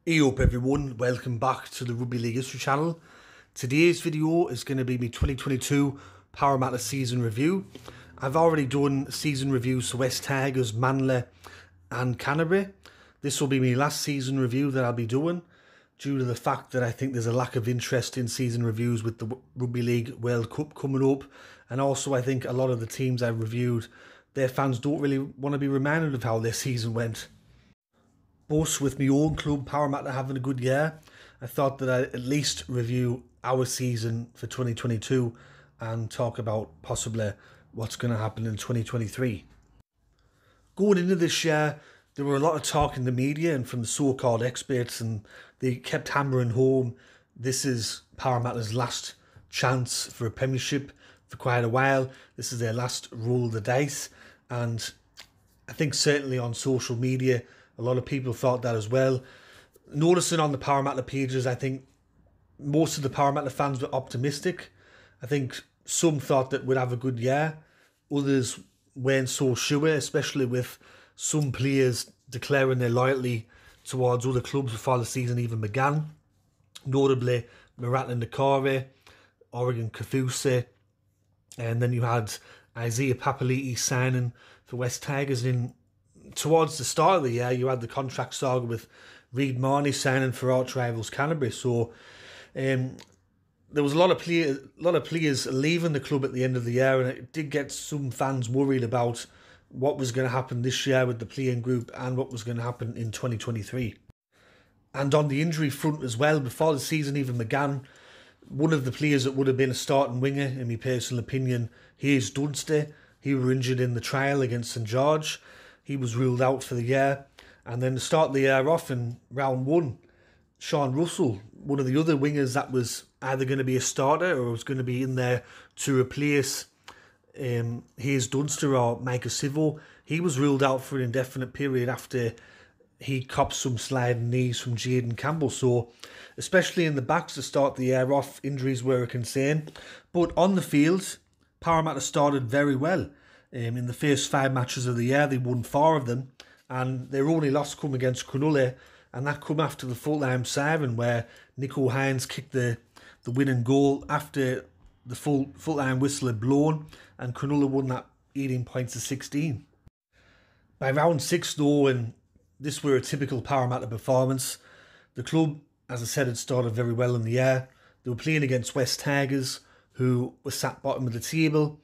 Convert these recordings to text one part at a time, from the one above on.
Hey up everyone, welcome back to the Rugby League History channel. Today's video is going to be my 2022 Parramatta season review. I've already done season reviews for West Tigers, Manly and Canterbury. This will be my last season review that I'll be doing due to the fact that I think there's a lack of interest in season reviews with the Rugby League World Cup coming up, and also I think a lot of the teams I've reviewed, their fans don't really want to be reminded of how their season went. But with my own club, Parramatta, having a good year, I thought that I'd at least review our season for 2022 and talk about possibly what's going to happen in 2023. Going into this year, there were a lot of talk in the media and from the so-called experts, and they kept hammering home this is Parramatta's last chance for a premiership for quite a while. This is their last roll of the dice, and I think certainly on social media a lot of people thought that as well. Noticing on the Parramatta pages, I think most of the Parramatta fans were optimistic. I think some thought that we'd have a good year. Others weren't so sure, especially with some players declaring their loyalty towards other clubs before the season even began. Notably, Maratha Nakore, Oregon Kafusi, and then you had Isaiah Papali'i signing for West Tigers. Towards the start of the year, you had the contract saga with Reid Marnie signing for arch rivals Canterbury. So there was a lot of players leaving the club at the end of the year, and it did get some fans worried about what was going to happen this year with the playing group and what was going to happen in 2023. And on the injury front as well, before the season even began, one of the players that would have been a starting winger, in my personal opinion, Hayes Dunster, he was injured in the trial against St George. He was ruled out for the year. And then to start the year off in round one, Sean Russell, one of the other wingers that was either going to be a starter or was going to be in there to replace Hayes Dunster or Micah Sivo, he was ruled out for an indefinite period after he copped some sliding knees from Jaden Campbell. So, especially in the backs to start the year off, injuries were a concern. But on the field, Parramatta started very well. In the first 5 matches of the year, they won 4 of them, and their only loss come against Cronulla, and that come after the full-time siren where Nico Hines kicked the winning goal after the full-time whistle had blown, and Cronulla won that 18 points to 16. By round 6 though, and this were a typical Parramatta performance, the club, as I said, had started very well in the year. They were playing against West Tigers, who were sat bottom of the table,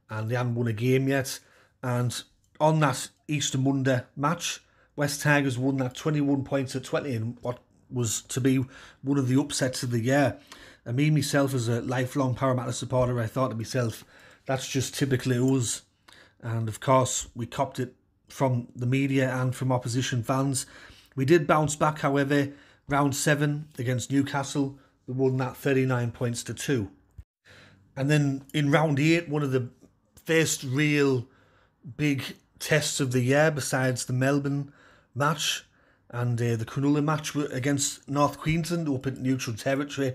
and they hadn't won a game yet. And on that Easter Monday match, West Tigers won that 21 points to 20 in what was to be one of the upsets of the year. And me, myself, as a lifelong Parramatta supporter, I thought to myself, that's just typically us. And of course, we copped it from the media and from opposition fans. We did bounce back, however, round 7 against Newcastle, we won that 39 points to 2. And then in round 8, one of the first real big tests of the year besides the Melbourne match and the Cronulla match against North Queensland up at neutral territory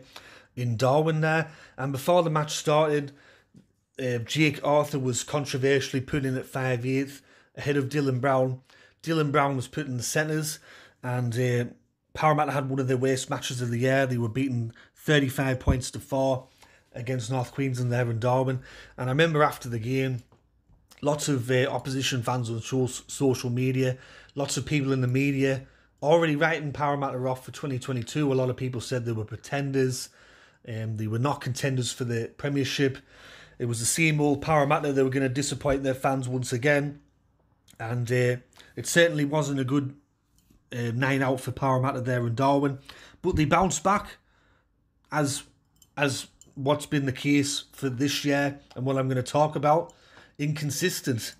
in Darwin there. And before the match started, Jake Arthur was controversially put in at 5/8 ahead of Dylan Brown. Dylan Brown was put in the centres, and Parramatta had one of their worst matches of the year. They were beaten 35 points to 4 against North Queensland there in Darwin. And I remember after the game, lots of opposition fans on social media, lots of people in the media already writing Parramatta off for 2022. A lot of people said they were pretenders, they were not contenders for the premiership. It was the same old Parramatta. They were going to disappoint their fans once again. And it certainly wasn't a good night out for Parramatta there in Darwin. But they bounced back as what's been the case for this year and what I'm going to talk about. Inconsistent.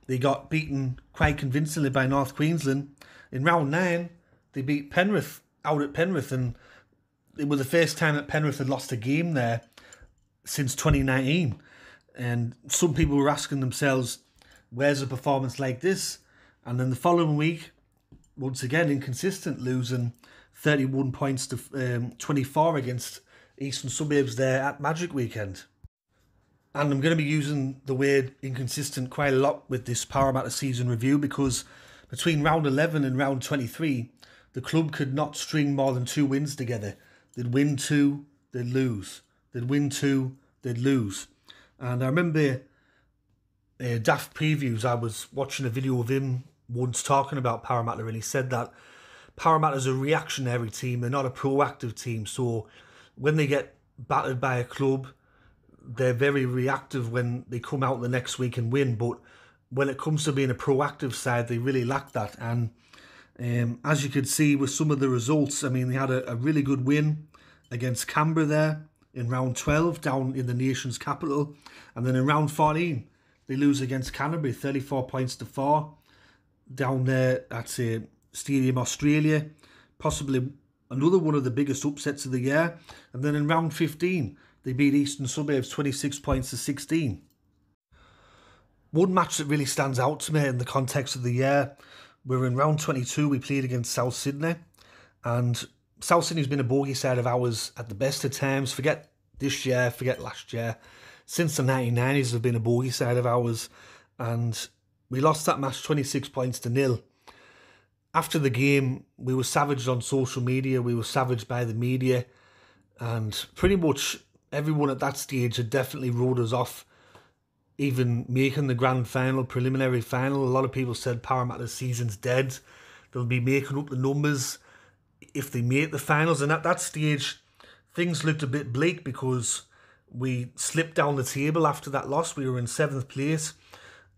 They got beaten quite convincingly by North Queensland. In round 9, they beat Penrith out at Penrith, and it was the first time that Penrith had lost a game there since 2019. And some people were asking themselves, where's a performance like this? And then the following week, once again, inconsistent, losing 31 points to 24 against Eastern Suburbs there at Magic Weekend. And I'm going to be using the word inconsistent quite a lot with this Parramatta season review, because between round 11 and round 23, the club could not string more than 2 wins together. They'd win 2, they'd lose. They'd win 2, they'd lose. And I remember Daft Previews, I was watching a video of him once talking about Parramatta, and he said that Parramatta's a reactionary team, they're not a proactive team. So when they get battered by a club, they're very reactive when they come out the next week and win. But when it comes to being a proactive side, they really lack that. And as you could see with some of the results, I mean, they had a really good win against Canberra there in round 12 down in the nation's capital. And then in round 14, they lose against Canterbury 34 points to 4 down there at Stadium Australia. Possibly another one of the biggest upsets of the year. And then in round 15, they beat Eastern Suburbs 26 points to 16. One match that really stands out to me in the context of the year, we're in round 22, we played against South Sydney. And South Sydney's been a bogey side of ours at the best of times. Forget this year, forget last year. Since the 1990s, they've been a bogey side of ours. And we lost that match 26 points to 0. After the game, we were savaged on social media. We were savaged by the media. And pretty much everyone at that stage had definitely wrote us off even making the grand final, preliminary final. A lot of people said Parramatta's season's dead. They'll be making up the numbers if they make the finals. And at that stage, things looked a bit bleak because we slipped down the table after that loss. We were in 7th place.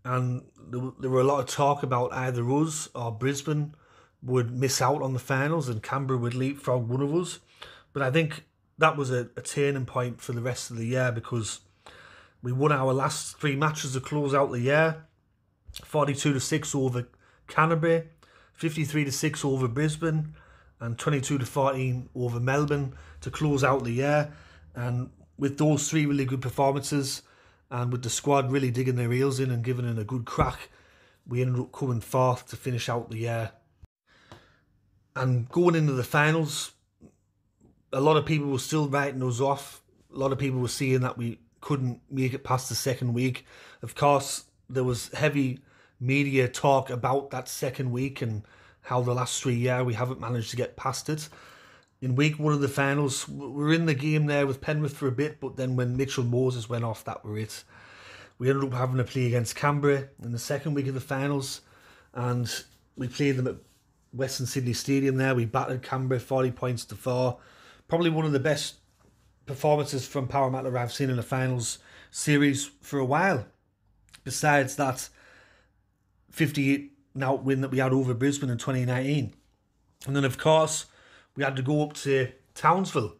And there were a lot of talk about either us or Brisbane would miss out on the finals and Canberra would leapfrog one of us. But I think that was a turning point for the rest of the year because we won our last 3 matches to close out the year. 42-6 over Canterbury, 53-6 over Brisbane, and 22-14 over Melbourne to close out the year. And with those 3 really good performances, and with the squad really digging their heels in and giving it a good crack, we ended up coming 4th to finish out the year. And going into the finals, a lot of people were still writing us off. A lot of people were saying that we couldn't make it past the second week. Of course, there was heavy media talk about that second week and how the last 3 years we haven't managed to get past it. In week 1 of the finals, we were in the game there with Penrith for a bit, but then when Mitchell Moses went off, that were it. We ended up having to play against Canberra in the second week of the finals, and we played them at Western Sydney Stadium there. We battered Canberra 40 points to 4. Probably one of the best performances from Parramatta I've seen in a finals series for a while. Besides that 58-0 win that we had over Brisbane in 2019. And then, of course, we had to go up to Townsville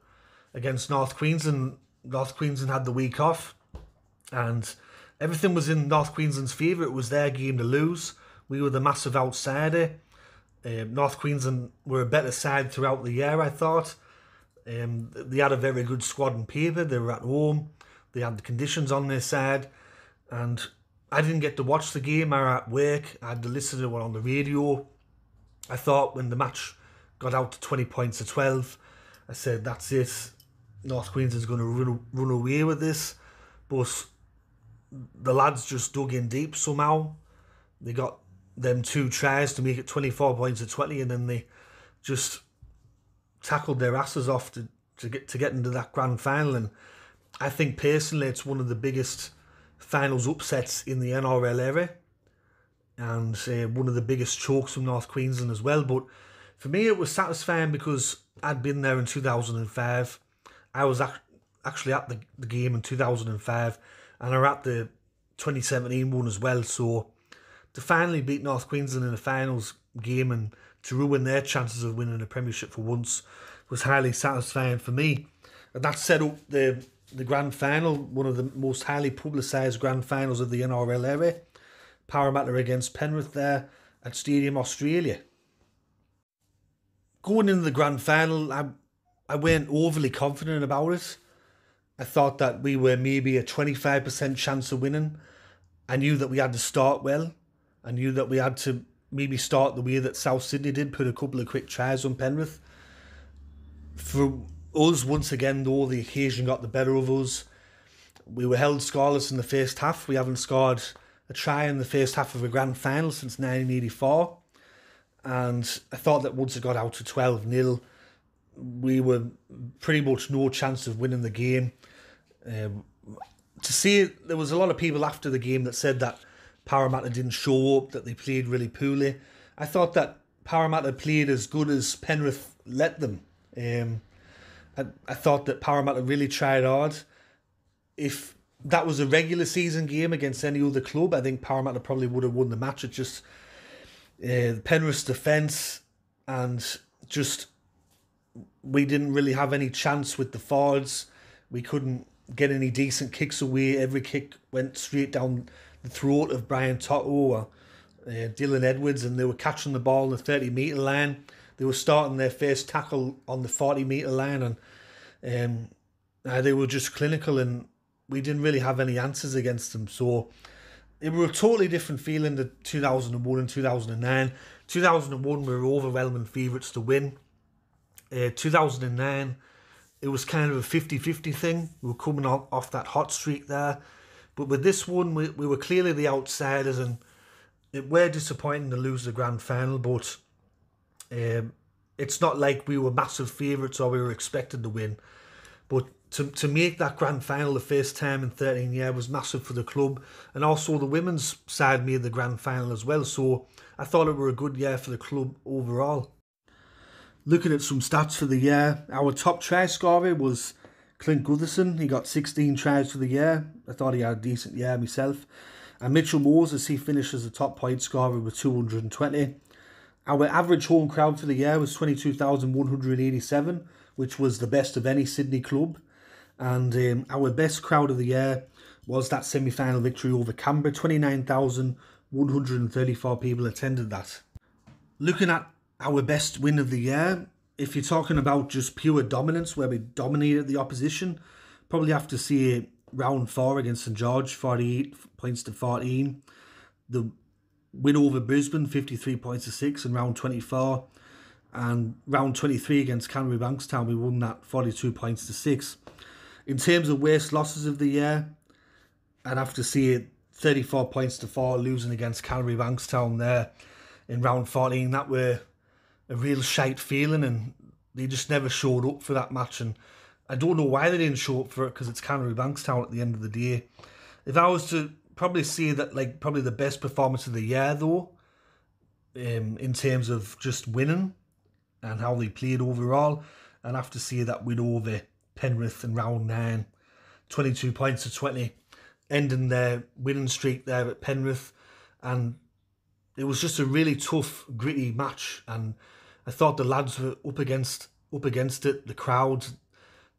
against North Queensland. North Queensland had the week off, and everything was in North Queensland's favour. It was their game to lose. We were the massive outsider. North Queensland were a better side throughout the year, I thought. They had a very good squad on paper. They were at home. They had the conditions on their side. And I didn't get to watch the game. I was at work. I had to listen to it on the radio. I thought when the match got out to 20 points to 12, I said, that's it. North Queensland's going to run away with this. But the lads just dug in deep somehow. They got them 2 tries to make it 24 points to 20, and then they just tackled their asses off to get into that grand final. And I think personally it's one of the biggest finals upsets in the NRL era, and one of the biggest chokes from North Queensland as well. But for me it was satisfying because I'd been there in 2005. I was actually at the game in 2005, and I was at the 2017 one as well. So to finally beat North Queensland in a finals game and to ruin their chances of winning a premiership for once was highly satisfying for me. And that set up the grand final, one of the most highly publicised grand finals of the NRL era. Parramatta against Penrith there at Stadium Australia. Going into the grand final, I weren't overly confident about it. I thought that we were maybe a 25% chance of winning. I knew that we had to start well. I knew that we had to maybe start the way that South Sydney did, put a couple of quick tries on Penrith. For us, once again, though, the occasion got the better of us. We were held scoreless in the first half. We haven't scored a try in the first half of a grand final since 1984. and I thought that once it got out to 12-0, we were pretty much no chance of winning the game. To see it, there was a lot of people after the game that said that Parramatta didn't show up, that they played really poorly. I thought that Parramatta played as good as Penrith let them. I thought that Parramatta really tried hard. If that was a regular season game against any other club, I think Parramatta probably would have won the match. It's just Penrith's defence, and just we didn't really have any chance with the forwards. We couldn't get any decent kicks away. Every kick went straight down the throat of Brian Toto or Dylan Edwards, and they were catching the ball on the 30-metre line. They were starting their first tackle on the 40-metre line, and they were just clinical, and we didn't really have any answers against them. So it was a totally different feeling to 2001 and 2009. 2001, we were overwhelming favourites to win. 2009, it was kind of a 50-50 thing. We were coming off that hot streak there. But with this one, we were clearly the outsiders, and it were disappointing to lose the grand final, but it's not like we were massive favourites or we were expected to win. But to make that grand final the first time in 13 years was massive for the club, and also the women's side made the grand final as well. So I thought it were a good year for the club overall. Looking at some stats for the year, our top try scorer was Clint Gutherson. He got 16 tries for the year. I thought he had a decent year myself. And Mitchell Moses, he finished as the top point scorer with 220. Our average home crowd for the year was 22,187, which was the best of any Sydney club. And our best crowd of the year was that semi-final victory over Canberra. 29,134 people attended that. Looking at our best win of the year, if you're talking about just pure dominance, where we dominated the opposition, probably have to see round 4 against St George, 48 points to 14. The win over Brisbane, 53 points to 6 in round 24. And round 23 against Canterbury Bankstown, we won that 42 points to 6. In terms of worst losses of the year, I'd have to see it 34 points to 4, losing against Canterbury Bankstown there in round 14. That were a real shite feeling, and they just never showed up for that match. And I don't know why they didn't show up for it, because it's Canterbury Bankstown at the end of the day. If I was to probably say that, like, probably the best performance of the year, though, in terms of just winning and how they played overall, I'd have to say that win over Penrith in round 9, 22 points to 20, ending their winning streak there at Penrith. And it was just a really tough, gritty match, and I thought the lads were up against it. The crowd,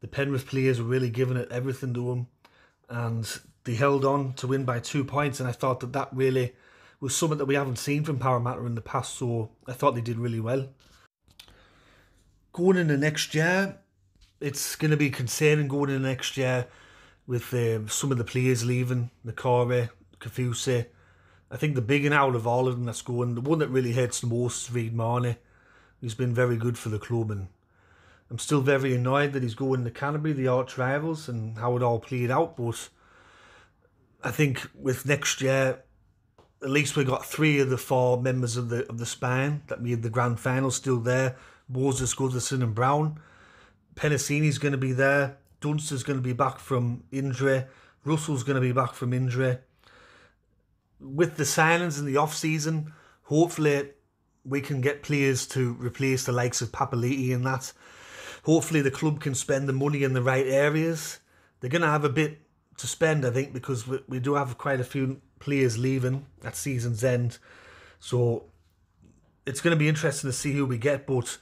the Penrith players were really giving it everything to them, and they held on to win by 2 points. And I thought that really was something that we haven't seen from Parramatta in the past, so I thought they did really well. Going into next year, it's going to be concerning going into next year with some of the players leaving, Nakore, Kafusi. I think the big one out of all of them that's going, the one that really hurts the most is Reid Marnie. He's been very good for the club, and I'm still very annoyed that he's going to Canterbury, the arch rivals, and how it all played out. But I think with next year, at least we got 3 of the 4 members of the spine that made the grand final still there. Moses, Gutherson and Brown. Penasini's going to be there. Dunster's going to be back from injury. Russell's going to be back from injury. With the signings in the off-season, hopefully we can get players to replace the likes of Papali'i and that. Hopefully the club can spend the money in the right areas. They're going to have a bit to spend, I think, because we do have quite a few players leaving at season's end. So it's going to be interesting to see who we get, but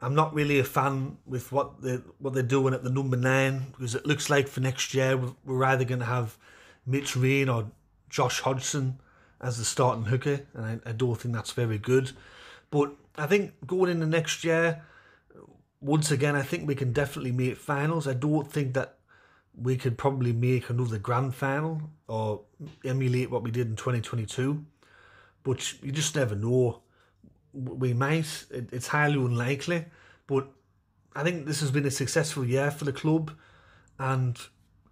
I'm not really a fan with what they're doing at the number 9, because it looks like for next year we're either going to have Mitch Rain or Josh Hodgson as the starting hooker, and I don't think that's very good. But I think going into next year, once again, I think we can definitely make finals. I don't think that we could probably make another grand final or emulate what we did in 2022, but you just never know. We might. It's highly unlikely, but I think this has been a successful year for the club, and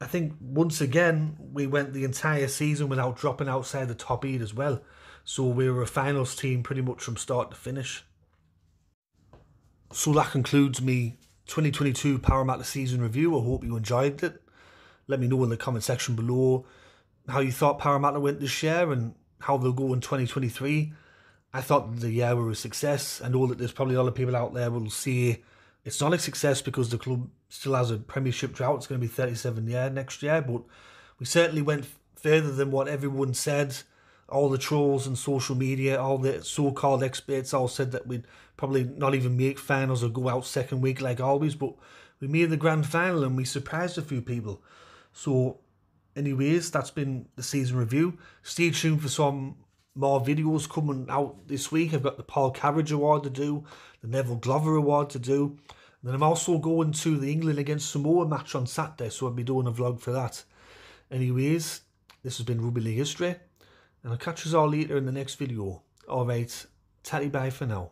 I think once again we went the entire season without dropping outside the top 8 as well. So we were a finals team pretty much from start to finish. So that concludes me 2022 Parramatta season review. I hope you enjoyed it. Let me know in the comment section below how you thought Parramatta went this year and how they'll go in 2023. I thought the year were a success. I know that there's probably a lot of people out there will say it's not a success because the club still has a premiership drought. It's going to be 37 next year, but we certainly went further than what everyone said. All the trolls and social media, all the so-called experts all said that we'd probably not even make finals or go out second week like always, but we made the grand final and we surprised a few people. So anyways, that's been the season review. Stay tuned for some more videos coming out this week. I've got the Paul Carriage Award to do, the Neville Glover Award to do. And then I'm also going to the England against Samoa match on Saturday, so I'll be doing a vlog for that. Anyways, this has been Rugby League History, and I'll catch you all later in the next video. Alright, tatty bye for now.